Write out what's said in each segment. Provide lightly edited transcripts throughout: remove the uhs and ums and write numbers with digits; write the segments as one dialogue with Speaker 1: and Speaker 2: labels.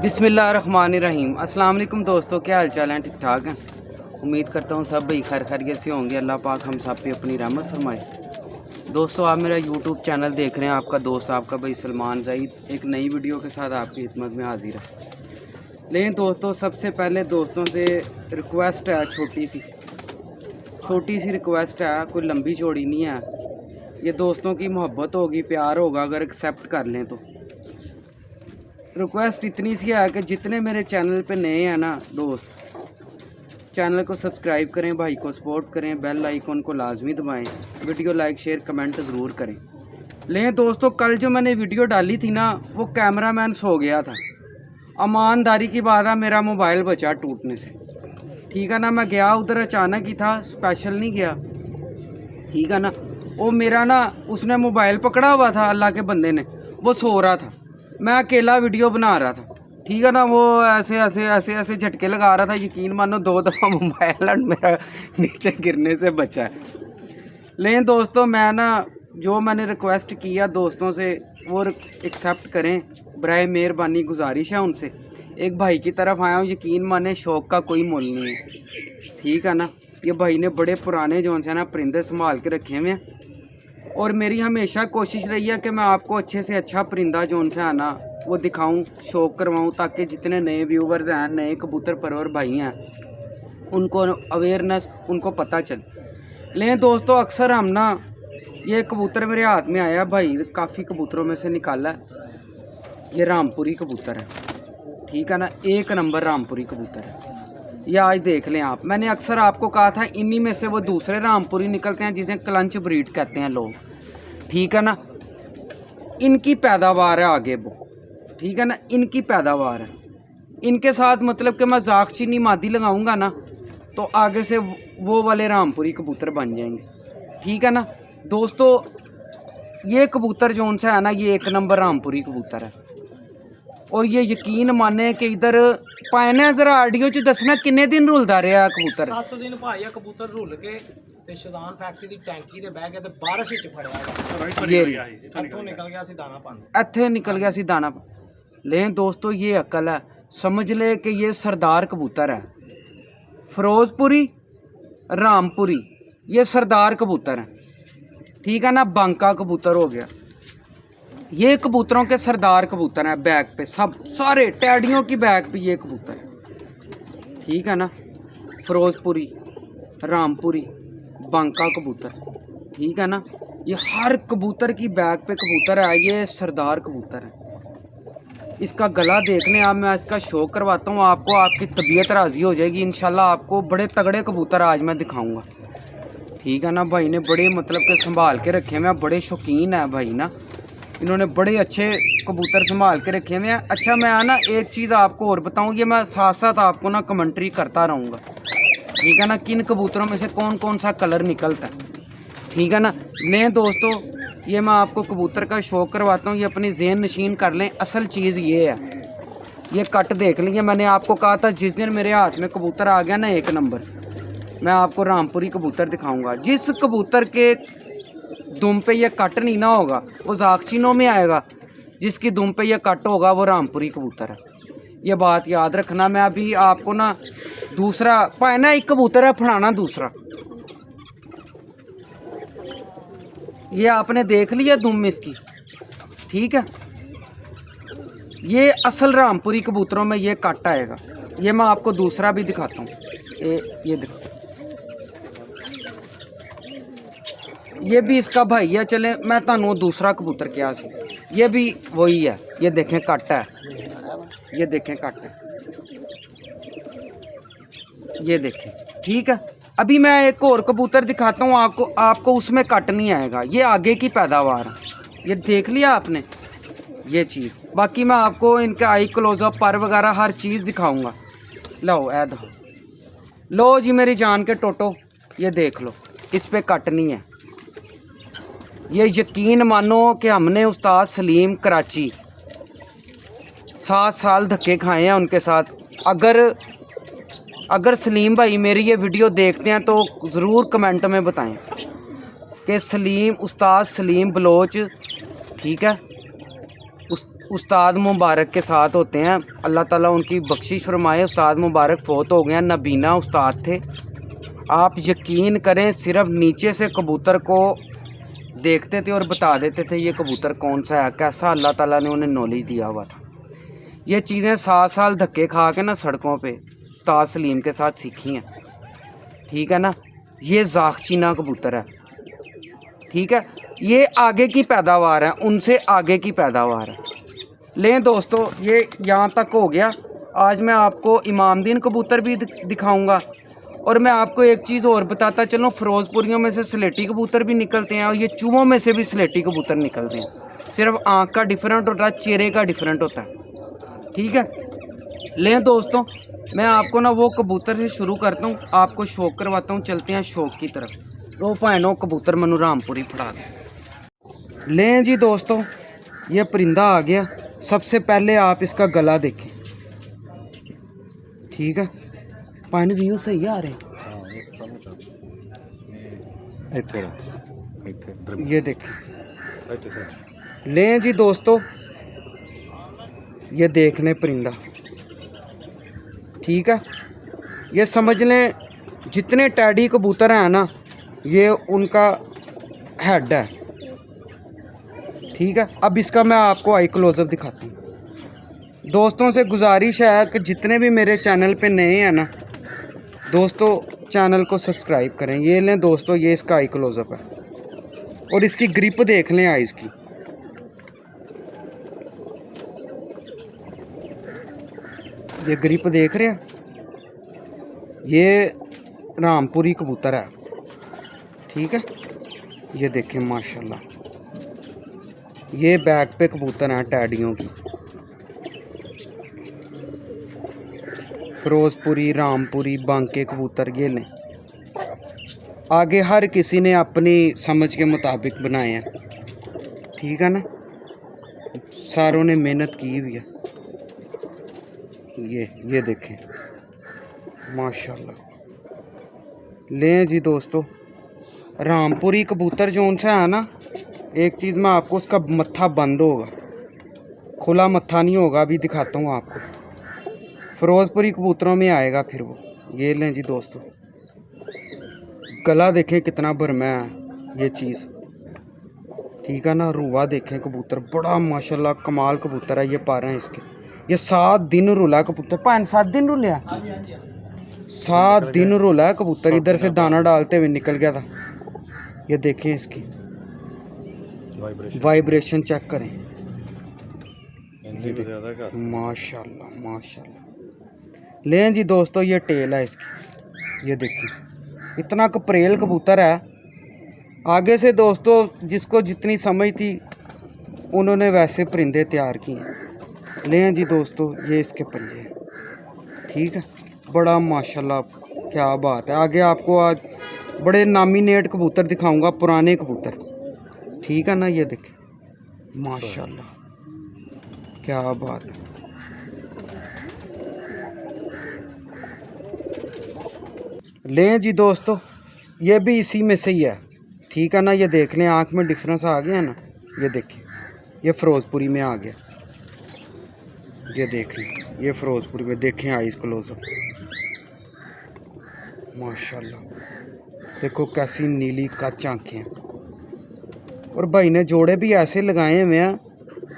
Speaker 1: बिस्मिल्लाहिर्रहमानिर्रहीम। अस्सलाम वालेकुम दोस्तों, क्या हाल चाल हैं? ठीक ठाक हैं। उम्मीद करता हूँ सब भाई खैर खैरियत से होंगे। अल्लाह पाक हम सब पे अपनी रहमत फरमाए। दोस्तों, आप मेरा यूट्यूब चैनल देख रहे हैं। आपका दोस्त आपका भाई सलमान ज़ईद एक नई वीडियो के साथ आपकी खिदमत में हाजिर है। लेकिन दोस्तों, सबसे पहले दोस्तों से रिक्वेस्ट है, छोटी सी रिक्वेस्ट है, कोई लंबी चौड़ी नहीं है। ये दोस्तों की मोहब्बत होगी, प्यार होगा, अगर एक्सेप्ट कर लें तो। रिक्वेस्ट इतनी सी है कि जितने मेरे चैनल पे नए हैं ना दोस्त, चैनल को सब्सक्राइब करें, भाई को सपोर्ट करें, बेल आइकन को लाजमी दबाएं, वीडियो लाइक शेयर कमेंट ज़रूर करें। लेकिन दोस्तों, कल जो मैंने वीडियो डाली थी ना, वो कैमरामैन सो गया था। ईमानदारी की बात है, मेरा मोबाइल बचा टूटने से। ठीक है ना, मैं गया उधर, अचानक ही था, स्पेशल नहीं गया। ठीक है ना, वो मेरा ना उसने मोबाइल पकड़ा हुआ था, अल्लाह के बंदे ने, वो सो रहा था, मैं अकेला वीडियो बना रहा था। ठीक है ना, वो ऐसे ऐसे ऐसे ऐसे झटके लगा रहा था। यकीन मानो 2 दफ़ा मोबाइल मेरा नीचे गिरने से बचा है। लेकिन दोस्तों, मैं ना जो मैंने रिक्वेस्ट किया दोस्तों से, वो एक्सेप्ट करें, बराए मेहरबानी गुजारिश है उनसे। एक भाई की तरफ आया हूँ, यकीन माने शौक़ का कोई मोल नहीं है। ठीक है ना, ये भाई ने बड़े पुराने जो है ना परिंदे संभाल के रखे हुए हैं, और मेरी हमेशा कोशिश रही है कि मैं आपको अच्छे से अच्छा परिंदा जो है ना वो दिखाऊं, शौक करवाऊं, ताकि जितने नए व्यूवर्स हैं, नए कबूतर परवर भाई हैं, उनको अवेयरनेस, उनको पता चले। लेकिन दोस्तों, अक्सर हम ना, ये कबूतर मेरे हाथ में आया भाई, काफ़ी कबूतरों में से निकाला, ये रामपुरी कबूतर है। ठीक है ना, 1 नंबर रामपुरी कबूतर है। ये आज देख लें आप, मैंने अक्सर आपको कहा था, इन्हीं में से वो दूसरे रामपुरी निकलते हैं जिसे क्लंच ब्रीड कहते हैं लोग। ठीक है ना, इनकी पैदावार है आगे वो। ठीक है ना, इनकी पैदावार है। इनके साथ मतलब कि मैं जागचीनी मादी लगाऊंगा ना, तो आगे से वो वाले रामपुरी कबूतर बन जाएंगे। ठीक है ना दोस्तों, ये कबूतर जो है ना, ये 1 नंबर रामपुरी कबूतर है। और ये यकीन माने कि इधर पाने जरा आडियो च दसना किन्ने दिन रुलदा रहा कबूतर?
Speaker 2: 7 दिन भाई कबूतर रुल के ते शदान फैक्ट्री दी टैंकी दे बह गया ते बारिश विच फड़या,
Speaker 1: ये
Speaker 2: इत्थों निकल गया सी दाना पान,
Speaker 1: इत्थे निकल गया सी दाना। लेकिन दोस्तों, ये अकल है, समझ ले कि ये सरदार कबूतर है। फिरोजपुरी रामपुरी ये सरदार कबूतर है। ठीक है ना, बांका कबूतर हो गया, ये कबूतरों के सरदार कबूतर हैं। बैग पे सब सारे टैडियों की बैग पे ये कबूतर है। ठीक है ना, फिरोजपुरी रामपुरी बांका कबूतर। ठीक है ना, ये हर कबूतर की बैग पे कबूतर है, ये सरदार कबूतर है। इसका गला देखने आप, मैं इसका शो करवाता हूँ आपको, आपकी तबीयत राज़ी हो जाएगी इंशाल्लाह। आपको बड़े तगड़े कबूतर आज मैं दिखाऊँगा। ठीक है ना, भाई ने बड़े मतलब के संभाल के रखे हुए हैं, बड़े शौकीन है भाई ना, इन्होंने बड़े अच्छे कबूतर संभाल के रखे हुए हैं। अच्छा, मैं ना एक चीज़ आपको और बताऊं, ये मैं साथ साथ आपको ना कमेंट्री करता रहूँगा। ठीक है ना, किन कबूतरों में से कौन कौन सा कलर निकलता है। ठीक है ना। ले दोस्तों, ये मैं आपको कबूतर का शौक करवाता हूँ, ये अपनी ज़हन नशीन कर लें। असल चीज़ ये है, ये कट देख लीजिए। मैंने आपको कहा था जिस दिन मेरे हाथ में कबूतर आ गया ना 1 नंबर, मैं आपको रामपुरी कबूतर दिखाऊँगा। जिस कबूतर के दुम पे ये कट नहीं ना होगा, वो जागचीनों में आएगा। जिसकी दुम पे ये कट होगा, वो रामपुरी कबूतर है। ये बात याद रखना। मैं अभी आपको ना दूसरा पाना, एक कबूतर है फड़ाना, दूसरा ये आपने देख लिया दुम इसकी। ठीक है, ये असल रामपुरी कबूतरों में ये कट आएगा। ये मैं आपको दूसरा भी दिखाता हूँ, ये देखो, ये भी इसका भाई है। चले मैं तानू दूसरा कबूतर क्या सी, ये भी वही है। ये देखें कट है, ये देखें कट है, ये देखें। ठीक है, अभी मैं एक और कबूतर दिखाता हूँ आपको उसमें कट नहीं आएगा। ये आगे की पैदावार है, ये देख लिया आपने ये चीज़। बाकी मैं आपको इनके आई क्लोजअप पर वगैरह हर चीज़ दिखाऊंगा। लो ऐ दो, लो जी मेरी जान के टोटो, ये देख लो, इस पे कट नहीं है। ये यकीन मानो कि हमने उस्ताद सलीम कराची 7 साल धक्के खाए हैं उनके साथ। अगर सलीम भाई मेरी ये वीडियो देखते हैं तो ज़रूर कमेंट में बताएं कि उस्ताद सलीम बलोच, ठीक है, उस्ताद मुबारक के साथ होते हैं, अल्लाह ताला उनकी बख्शिश फरमाए। उस्ताद मुबारक फ़ौत हो गए हैं, नबीना उस्ताद थे। आप यकीन करें, सिर्फ नीचे से कबूतर को देखते थे और बता देते थे ये कबूतर कौन सा है, कैसा अल्लाह ताला ने उन्हें नॉलेज दिया हुआ था। ये चीज़ें 7 साल धक्के खा के ना सड़कों पे उस्ताद सलीम के साथ सीखी हैं, ठीक है ना। ये जागचीना कबूतर है, ठीक है। ये आगे की पैदावार है, उनसे आगे की पैदावार है। लें दोस्तों, ये यहाँ तक हो गया। आज मैं आपको इमामदीन कबूतर भी दिखाऊंगा और मैं आपको एक चीज़ और बताता चलूँ, फ़िरोज़पुरियों में से स्लेटी कबूतर भी निकलते हैं और ये चूहों में से भी स्लेटी कबूतर निकलते हैं। सिर्फ आँख का डिफरेंट होता है, चेहरे का डिफरेंट होता है, ठीक है। लें दोस्तों, मैं आपको ना वो कबूतर से शुरू करता हूँ, आपको शौक करवाता हूँ। चलते हैं शौक की तरफ। लो भैनों, कबूतर मनु रामपुरी फड़ा दो। लें जी दोस्तों, ये परिंदा आ गया। सबसे पहले आप इसका गला देखें, ठीक है। पानी व्यू सही आ रहे हैं, ये देखें। लें जी दोस्तों, ये देख लें परिंदा, ठीक है। ये समझ लें जितने टैडी कबूतर हैं ना, ये उनका हेड है, ठीक है। अब इसका मैं आपको आई क्लोजअप दिखाता हूँ। दोस्तों से गुजारिश है कि जितने भी मेरे चैनल पे नए हैं ना दोस्तों, चैनल को सब्सक्राइब करें। ये लें दोस्तों, ये इसका आई क्लोजअप है और इसकी ग्रिप देख लें आइज़ की। ये ग्रिप देख रहे हैं, ये रामपुरी कबूतर है, ठीक है। ये देखें माशाल्लाह, ये बैक पे कबूतर हैं टैडियों की। फ़िरोज़पुरी, रामपुरी, बांके कबूतर ये लें। आगे हर किसी ने अपनी समझ के मुताबिक बनाए हैं, ठीक है ना। सारों ने मेहनत की हुई है। ये देखें माशाल्लाह। लें जी दोस्तों, रामपुरी कबूतर जो उनसे है ना, एक चीज़ मैं आपको, उसका मत्था बंद होगा, खुला मत्था नहीं होगा। अभी दिखाता हूँ आपको। फ़िरोज़पुरी कबूतरों में आएगा फिर वो। ये लें जी दोस्तों, गला देखें कितना भरमा है ये चीज़, ठीक है ना। रुआ देखें कबूतर, बड़ा माशाल्लाह कमाल कबूतर है। ये पा रहे हैं इसके, ये 7 दिन रुला कबूतर। 5-7 दिन रुला, 7 दिन रुला है कबूतर। इधर से दाना डालते हुए निकल गया था। ये देखें इसकी वाइब्रेशन चेक करें, माशाल्लाह माशाल्लाह। लें जी दोस्तों, ये टेल है इसकी, ये देखिए इतना कपरेल कबूतर है। आगे से दोस्तों जिसको जितनी समझ थी उन्होंने वैसे परिंदे तैयार किए। लें जी दोस्तों, ये इसके पंजे हैं, ठीक है। बड़ा माशाल्लाह, क्या बात है। आगे आपको आज बड़े नामिनेट कबूतर दिखाऊंगा, पुराने कबूतर, ठीक है ना। ये देखें माशाल्लाह, क्या बात है। लें जी दोस्तों, ये भी इसी में से ही है, ठीक है ना। ये देख लें, आँख में डिफरेंस आ गया ना। ये देखें, ये फ़िरोज़पुरी में आ गया। ये देख लें, ये फ़िरोज़पुरी में देखें आइज़ क्लोज़अप, माशाल्लाह। देखो कैसी नीली कच आँखें हैं। और भाई ने जोड़े भी ऐसे लगाए हुए हैं,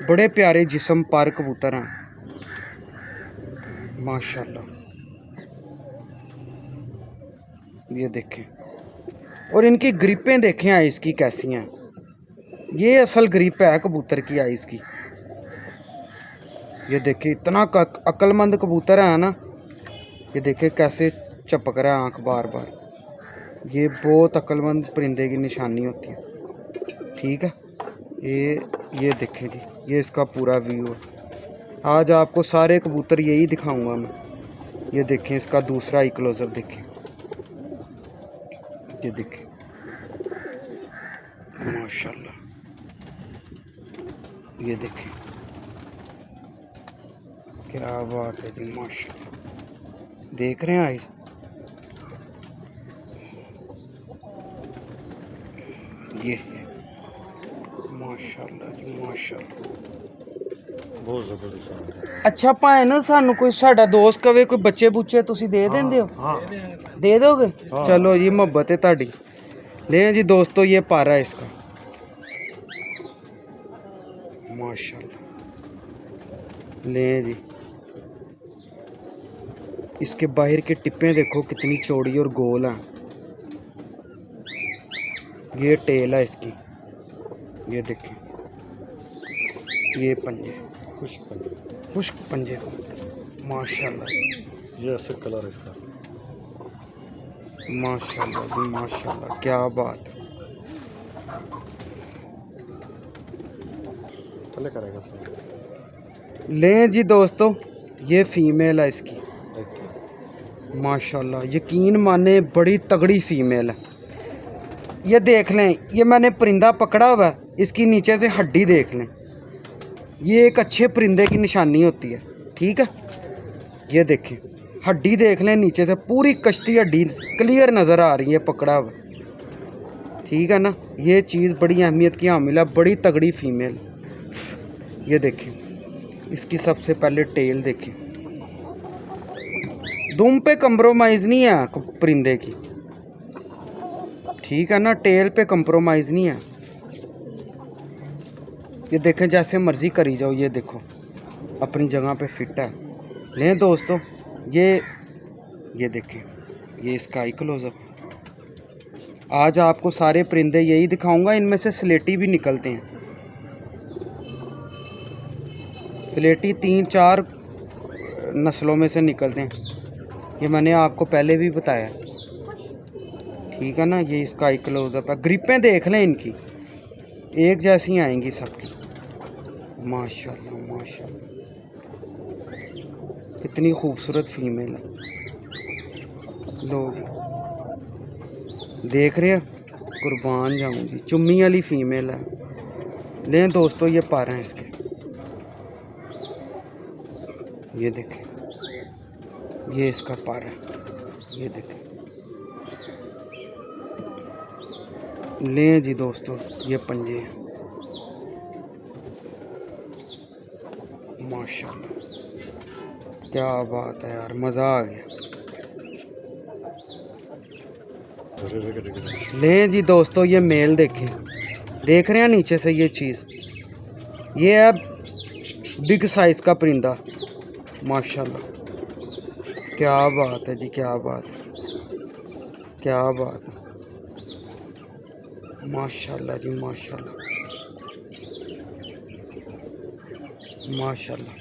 Speaker 1: बड़े प्यारे जिस्म पर कबूतर हैं माशाल्लाह। ये देखें, और इनकी ग्रिपें देखें आइज़ की कैसी हैं। ये असल ग्रिप है कबूतर की आइज़ की। ये देखें, इतना अक्लमंद कबूतर है ना। ये देखें कैसे चपक रहा है आँख बार बार। ये बहुत अक्लमंद परिंदे की निशानी होती है, ठीक है। ये देखें जी, ये इसका पूरा व्यू है। आज आपको सारे कबूतर यही दिखाऊंगा मैं। ये देखें, इसका दूसरा ही क्लोजअप देखें। ये देखें माशाल्लाह। ये देखें, क्या बात है जी, माशाल्लाह। देख रहे हैं आइस, ये माशाल्लाह जी माशाल्लाह।
Speaker 3: बहुत ज़बरदस्त।
Speaker 1: अच्छा भाएं ना सानू कोई साडा दोस्त कवे कोई बच्चे बुच्चे तुसी दे देंदे हो?
Speaker 3: हाँ
Speaker 1: दे दोगे?
Speaker 3: हाँ।
Speaker 1: चलो जी मोहब्बत है ताड़ी। ले जी दोस्तों ये पारा है इसका, माशाल्लाह। ले जी इसके बाहर के टिप्पे देखो कितनी चौड़ी और गोल है। ये टेल है इसकी, ये देखें, ये पंजे खुश्क पंजे माशाल्लाह।
Speaker 3: ये ऐसे कलर है इसका।
Speaker 1: माशाल्लाह जी माशाल्लाह, क्या बात है।
Speaker 3: चले करेगा
Speaker 1: ले जी दोस्तों ये फीमेल है इसकी, माशाल्लाह यकीन माने बड़ी तगड़ी फीमेल है। ये देख लें, ये मैंने परिंदा पकड़ा हुआ है, इसकी नीचे से हड्डी देख लें, ये एक अच्छे परिंदे की निशानी होती है, ठीक है। ये देखें हड्डी देख लें नीचे से, पूरी कश्ती हड्डी क्लियर नज़र आ रही है पकड़ा हुआ, ठीक है ना। ये चीज़ बड़ी अहमियत की हामिल है, बड़ी तगड़ी फीमेल। ये देखें इसकी सबसे पहले टेल देखें, दुम पे कंप्रोमाइज़ नहीं है परिंदे की, ठीक है ना। टेल पे कंप्रोमाइज़ नहीं है। ये देखें जैसे मर्ज़ी करी जाओ, ये देखो अपनी जगह पे फिट है। लें दोस्तों ये देखें, ये इसका आई क्लोज़अप। आज आपको सारे परिंदे यही दिखाऊंगा, इनमें से स्लेटी भी निकलते हैं। स्लेटी 3-4 नस्लों में से निकलते हैं, ये मैंने आपको पहले भी बताया, ठीक है ना। ये इसका आई क्लोज़अप है। ग्रिपें देख लें इनकी, एक जैसी आएंगी सबकी, माशाल्लाह माशाल्लाह, कितनी खूबसूरत फीमेल है। लोग देख रहे हैं, कुर्बान जाऊँ जी, चुम्मी वाली फीमेल है। लें दोस्तों ये पारा हैं इसके, ये देखें, ये इसका पारा है, ये देखें। लें जी दोस्तों ये पंजे हैं, माशाल्लाह क्या बात है यार, मज़ा आ गया। लें जी दोस्तों ये मेल देखें, देख रहे हैं नीचे से ये चीज़, ये है बिग साइज़ का परिंदा, माशाल्लाह क्या बात है जी, क्या बात है, क्या बात है, माशाल्लाह जी माशाल्लाह माशाल्लाह।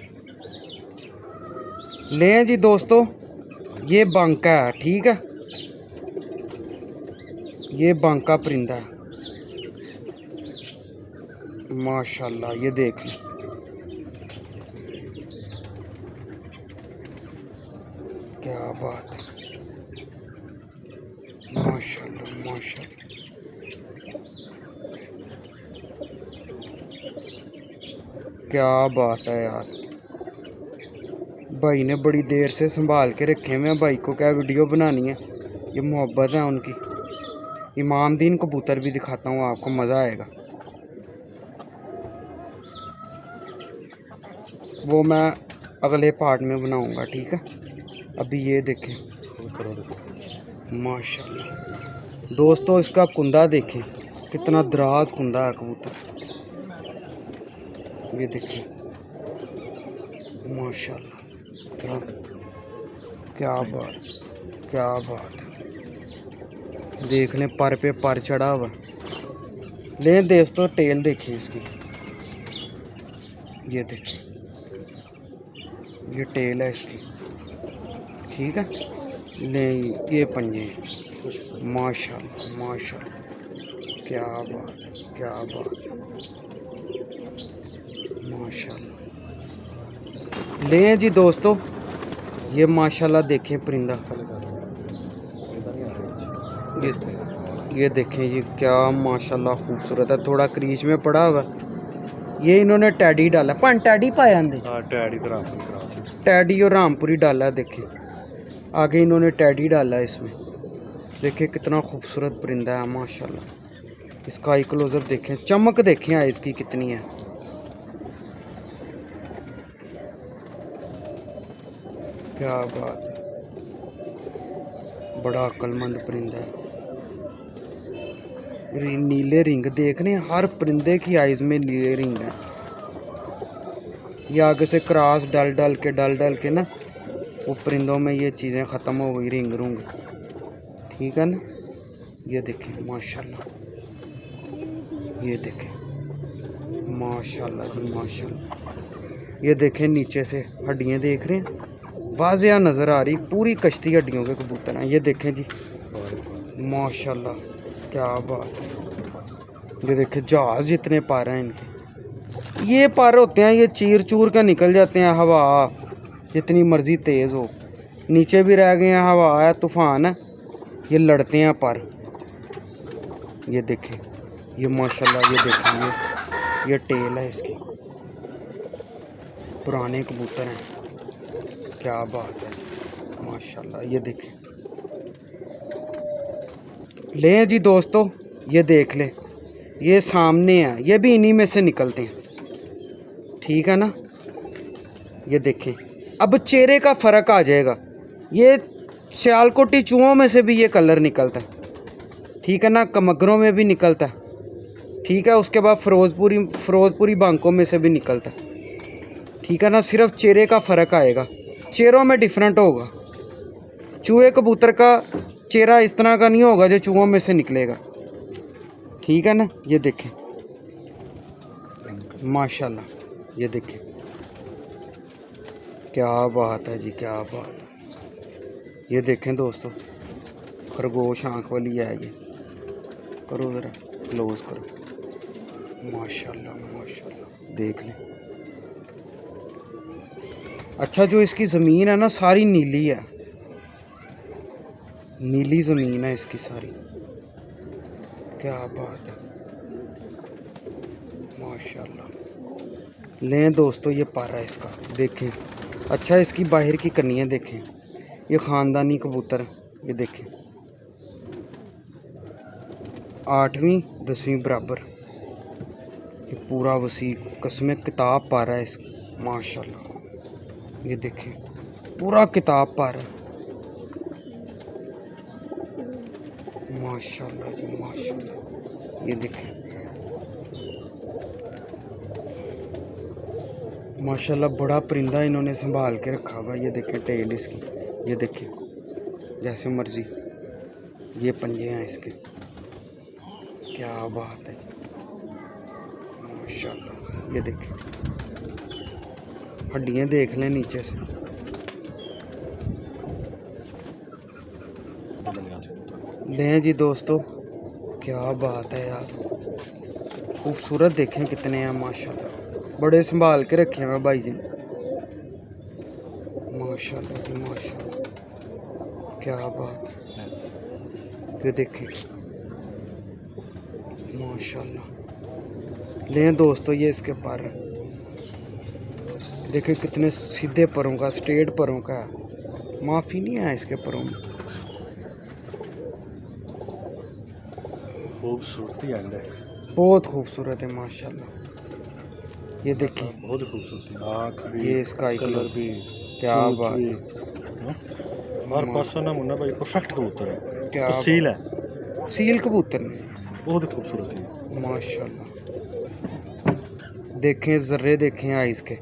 Speaker 1: लें जी दोस्तों ये बांका है, ठीक है, ये बांका परिंदा है, माशाल्लाह। ये देख लें, क्या बात है, माशाल्लाह माशाल्लाह। क्या बात है यार, भाई ने बड़ी देर से संभाल के रखे हुए हैं। भाई को क्या वीडियो बनानी है, ये मोहब्बत है उनकी। इमामदीन कबूतर भी दिखाता हूँ आपको, मज़ा आएगा। वो मैं अगले पार्ट में बनाऊँगा, ठीक है। अभी ये देखें, माशाल्लाह दोस्तों इसका कुंदा देखें, कितना दराज कुंदा है कबूतर, ये देखें माशाल्लाह, क्या क्या बात, क्या बात है। देख लें पर पे पर चढ़ा हुआ। लें दोस्तों टेल देखिए इसकी, ये देखिए ये टेल है इसकी, ठीक है। ले ये पंजे, माशाल्लाह माशाल्लाह, क्या बात, क्या बात, माशाल्लाह। लें जी दोस्तों ये माशाल्लाह देखें परिंदा, ये देखें, ये क्या माशाल्लाह खूबसूरत है। थोड़ा क्रीज में पड़ा हुआ, ये इन्होंने टैडी डाला, पान टैडी पाया अंदर, टैडी और रामपुरी डाला है। देखें आगे इन्होंने टैडी डाला है इसमें, देखें कितना खूबसूरत परिंदा है माशाल्लाह। इसका आई क्लोजअप देखें, चमक देखें आइज़ की कितनी है, क्या बात है, बड़ा अक्लमंद परिंदा है। नीले रिंग देख रहे हैं, हर परिंदे की आइज में नीले रिंग है। ये आगे से क्रॉस डाल डाल के ना वो परिंदों में ये चीज़ें ख़त्म हो गई, रिंग रुंग। ठीक है ना, ये देखें माशाल्लाह, ये देखें माशाल्लाह जी माशाल्लाह। ये देखें नीचे से हड्डियाँ देख रहे हैं, वाज़िया नज़र आ रही, पूरी कश्ती हड्डियों के कबूतर हैं। ये देखें जी माशाल्लाह, क्या बात है। ये देखें जहाज़ जितने पर हैं इनके, ये पर होते हैं, ये चीर चूर के निकल जाते हैं, हवा जितनी मर्ज़ी तेज़ हो। नीचे भी रह गए हैं, हवा है, तूफ़ान है, ये लड़ते हैं पर। ये देखें, ये माशाल्लाह, ये देखें, ये टेल है इसकी, पुराने कबूतर हैं, क्या बात है माशाल्लाह। ये देखें, लें जी दोस्तों, ये देख ले, ये सामने है, ये भी इन्हीं में से निकलते हैं। ठीक है ना, ये देखें, अब चेहरे का फ़र्क आ जाएगा। ये सियालकोटी चूहों में से भी ये कलर निकलता है। ठीक है ना, कमगरों में भी निकलता है। ठीक है, उसके बाद फ़िरोज़पुरी बांकों में से भी निकलता है। ठीक है ना, सिर्फ चेहरे का फ़र्क आएगा, चेहरों में डिफरेंट होगा। चूहे कबूतर का चेहरा इस तरह का नहीं होगा जो चूहों में से निकलेगा। ठीक है ना, ये देखें माशाल्लाह, ये देखें, क्या बात है जी, क्या बात है। ये देखें दोस्तों, खरगोश आँख वाली है, ये करो ज़रा क्लोज करो, माशाल्लाह माशाल्लाह, देख लें। अच्छा, जो इसकी ज़मीन है ना सारी नीली है, नीली ज़मीन है इसकी सारी, क्या बात है माशाल्लाह। लें दोस्तों, ये पारा है इसका, देखें। अच्छा, इसकी बाहर की कनियाँ देखें, ये ख़ानदानी कबूतर, ये देखें 8वीं 10वीं बराबर, ये पूरा वसी कसमें किताब पारा है इस, माशाल्लाह। ये देखें, पूरा किताब पारा, माशाल्लाह जी माशाल्लाह। ये देखें माशाल्लाह, बड़ा परिंदा इन्होंने संभाल के रखा हुआ। ये देखें टेल इसकी, ये देखें जैसे मर्जी, ये पंजे हैं इसके, क्या बात है माशाल्लाह। ये देखें, हड्डियाँ देख लें नीचे से, लें जी दोस्तों, क्या बात है यार, खूबसूरत देखें कितने हैं माशाल्लाह, बड़े संभाल के रखे हैं भाई जी, माशाल्लाह जी माशाल्लाह, क्या बात है। ये देखें माशाल्लाह। लें दोस्तों, ये इसके पर देखें कितने सीधे परों का, स्ट्रेट परों का, माफ़ी नहीं है इसके परों में।
Speaker 3: खूबसूरती है,
Speaker 1: बहुत खूबसूरत है माशाल्लाह। ये देखिए,
Speaker 3: बहुत खूबसूरती, आँख भी,
Speaker 1: ये इसका
Speaker 3: कलर भी,
Speaker 1: क्या बात है,
Speaker 3: हर पासों ना मुन्ना भाई परफेक्ट कबूतर है,
Speaker 1: क्या
Speaker 3: तो सील है,
Speaker 1: सील कबूतर ने,
Speaker 3: बहुत खूबसूरती है
Speaker 1: माशाल्लाह। देखें ज़र्रे, देखें आइस के,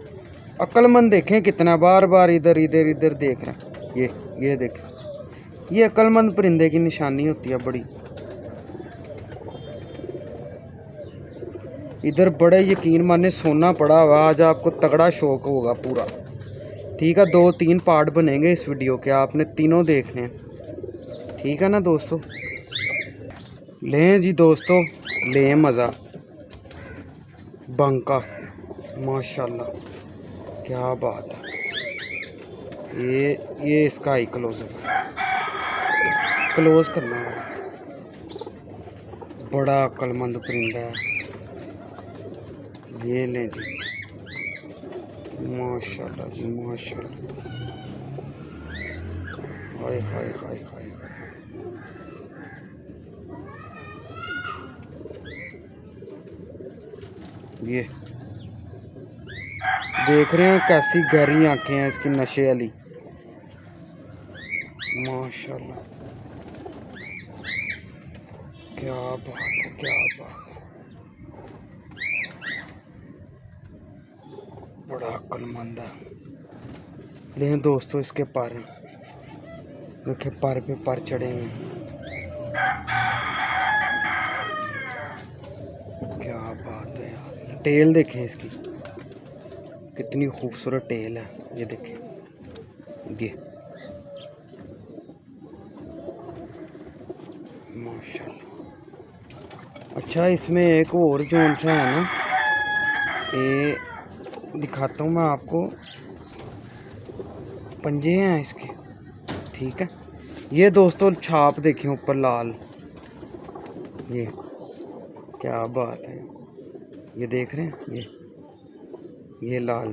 Speaker 1: अक्लमंद देखें कितना, बार बार इधर इधर इधर देख रहा है। ये देखें, ये अक्लमंद परिंदे की निशानी होती है बड़ी। इधर बड़े यकीन माने सोना पड़ा हुआ, आज आपको तगड़ा शौक होगा पूरा। ठीक है, 2-3 पार्ट बनेंगे इस वीडियो के, आपने तीनों देखने हैं। ठीक है ना दोस्तों, लें जी दोस्तों, लें मज़ा, बंका माशाल्लाह, क्या बात है। ये इसका ही क्लोज करना है, बड़ा अक्लमंद परिंदा है। ये लें जी, माशाल्लाह जी माशाल्लाह, हाय हाय हाय हाय। ये देख रहे हैं कैसी गहरी आंखें हैं इसकी, नशे वाली, माशाल्लाह, क्या बात है, क्या बात है। बड़ा अक्लमंद है। लेकिन दोस्तों इसके पर देखिए, पर पे पर चढ़े हुए हैं। क्या बात है यार। टेल देखें इसकी, कितनी खूबसूरत टेल है। ये देखें, ये माशाल्लाह। अच्छा, इसमें एक और जोन सा है ना, ये दिखाता हूँ मैं आपको। पंजे हैं इसके, ठीक है। ये दोस्तों छाप देखें ऊपर लाल, ये क्या बात है। ये देख रहे हैं, ये लाल,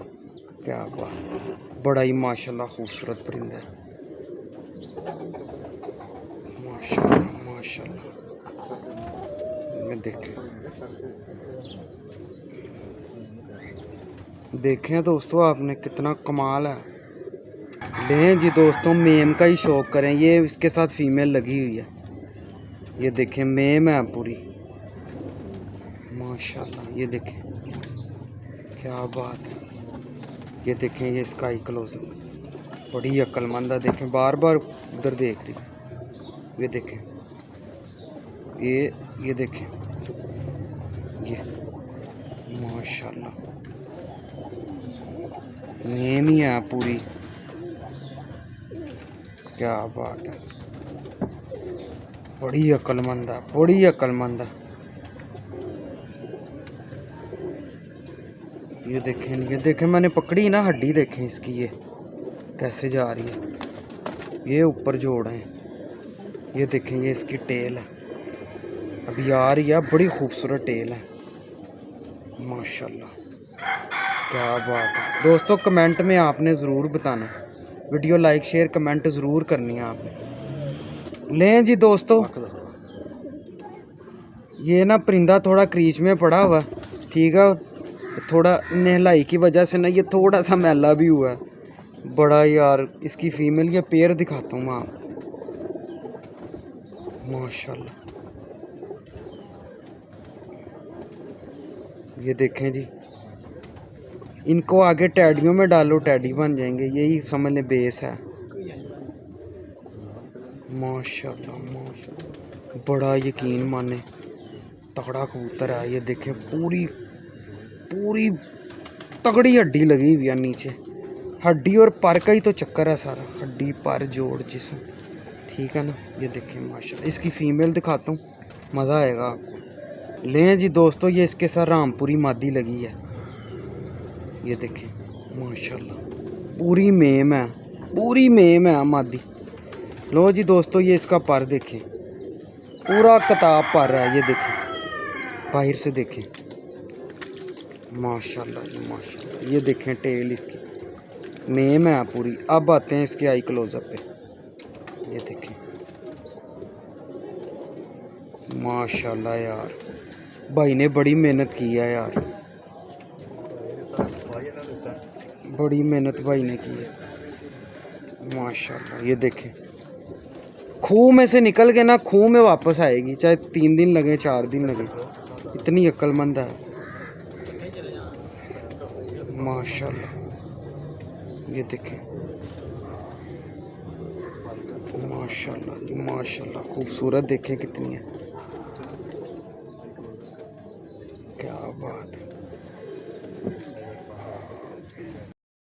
Speaker 1: क्या बात। बड़ा ही माशाल्लाह खूबसूरत परिंदा है। माशाल्लाह माशाल्लाह। ये देखें दोस्तों, आपने कितना कमाल है। लें जी दोस्तों, मेम का ही शौक करें। ये इसके साथ फीमेल लगी हुई है। ये देखें, मेम है पूरी, माशाल्लाह। ये देखें, क्या बात है। ये देखें, ये स्काई क्लोजर, बड़ी अक्लमंद है। देखें, बार बार उधर देख रही है। ये देखें, ये देखें, ये माशाल्लाह मेम ही है पूरी, क्या बात है। बड़ी अक्लमंद है, बड़ी अक्लमंद है। ये देखें, मैंने पकड़ी ना हड्डी, देखें इसकी, ये कैसे जा रही है। ये ऊपर जोड़ है। ये देखें, ये इसकी टेल है, अभी आ रही है। बड़ी खूबसूरत टेल है, माशाल्लाह, क्या बात है। दोस्तों कमेंट में आपने ज़रूर बताना, वीडियो लाइक शेयर कमेंट ज़रूर करनी है आपने। लें जी दोस्तों, ये ना परिंदा थोड़ा क्रीच में पड़ा हुआ, ठीक है। थोड़ा नहलाई की वजह से ना ये थोड़ा सा मैला भी हुआ है। बड़ा यार, इसकी फीमेल, ये पेयर दिखाता हूँ मैं आपको, माशाल्लाह। ये देखें जी, इनको आगे टैडियों में डालो, टैडी बन जाएंगे। यही समझ लें बेस है। माशाल्लाह माशाल्लाह, बड़ा यकीन माने तगड़ा कबूतर है। ये देखें, पूरी पूरी तगड़ी हड्डी लगी हुई है नीचे। हड्डी और पर का ही तो चक्कर है सारा, हड्डी पर जोड़ जिसम, ठीक है ना। ये देखें माशाल्लाह, इसकी फीमेल दिखाता हूँ, मज़ा आएगा आपको। लें जी दोस्तों, ये इसके साथ रामपुरी मादी लगी है। ये देखें माशाल्लाह, पूरी मेम है, पूरी मेम है मादी। लो जी दोस्तों, ये इसका पर देखें, पूरा किताब पर है। ये देखें, बाहर से देखें, माशाल्लाह जी माशाल्लाह। ये देखें, टेल इसकी मेम है पूरी। अब आते हैं इसके आई क्लोजअप पे। ये देखें, माशाल्लाह यार, भाई ने बड़ी मेहनत की है यार, बड़ी मेहनत भाई ने की है, माशाल्लाह। ये देखें, खूह में से निकल के ना खूह में वापस आएगी, चाहे 3 दिन लगे 4 दिन लगे, इतनी अक्लमंद है, माशाल्लाह। ये देखें, माशाल्लाह माशाल्लाह, खूबसूरत देखें कितनी है, क्या बात है।